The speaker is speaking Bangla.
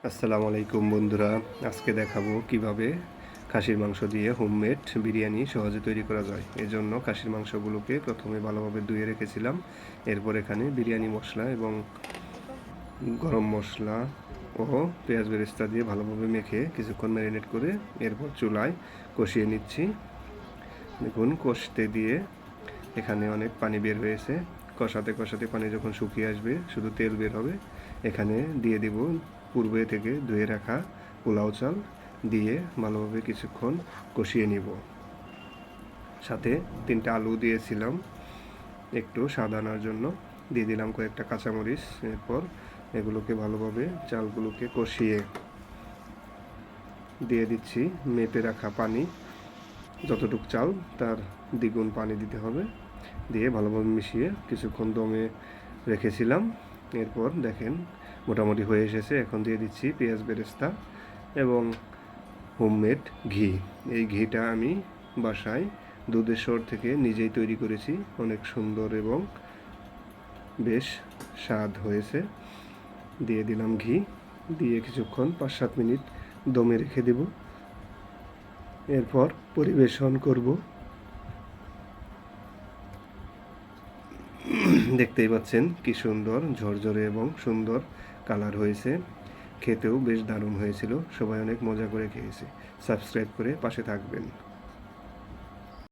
আসসালামু আলাইকুম বন্ধুরা। আজকে দেখাবো কিভাবে খাসির মাংস দিয়ে হোমমেড বিরিয়ানি সহজে তৈরি করা যায়। এজন্য খাসির মাংসগুলোকে প্রথমে ভালোভাবে ধুয়ে রেখেছিলাম। এরপর এখানে বিরিয়ানি মশলা এবং গরম মশলা ও পেঁয়াজ বেরেস্তা দিয়ে ভালোভাবে মেখে কিছুক্ষণ ম্যারিনেট করে এরপর চুলায় কষিয়ে নিচ্ছি। দেখুন কষতে দিয়ে এখানে অনেক পানি বের হয়েছে। কষাতে কষাতে পানি যখন শুকিয়ে আসবে, শুধু তেল বের হবে, এখানে দিয়ে দিব পূর্বে থেকে ধুয়ে রাখা পোলাও চাল, দিয়ে ভালোভাবে কিছুক্ষণ কষিয়ে নিব। সাথে 3টা আলু দিয়েছিলাম একটু স্বাদ আনার জন্য, দিয়ে দিলাম কয়েকটা কাঁচামরিচ। এরপর এগুলোকে ভালোভাবে চালগুলোকে কষিয়ে দিয়ে দিচ্ছি মেপে রাখা পানি। যতটুকু চাল তার দ্বিগুণ পানি দিতে হবে। দিয়ে ভালোভাবে মিশিয়ে কিছুক্ষণ দমে রেখেছিলাম। এরপর দেখেন মোটামুটি হয়ে এসেছে। এখন দিয়ে দিচ্ছি পেঁয়াজ বেরেস্তা এবং হোমমেড ঘি। এই ঘিটা আমি বাসায় দুধের সর থেকে নিজেই তৈরি করেছি। অনেক সুন্দর এবং বেশ স্বাদ হয়েছে। দিয়ে দিলাম ঘি, দিয়ে কিছুক্ষণ 5-7 মিনিট দমে রেখে দেব। এরপর পরিবেশন করব। দেখতেই পাচ্ছেন কি সুন্দর ঝরঝরে এবং সুন্দর কালার হয়েছে। খেতেও বেশ দারুণ হয়েছিল। সবাই অনেক মজা করে খেয়েছে। সাবস্ক্রাইব করে পাশে থাকবেন।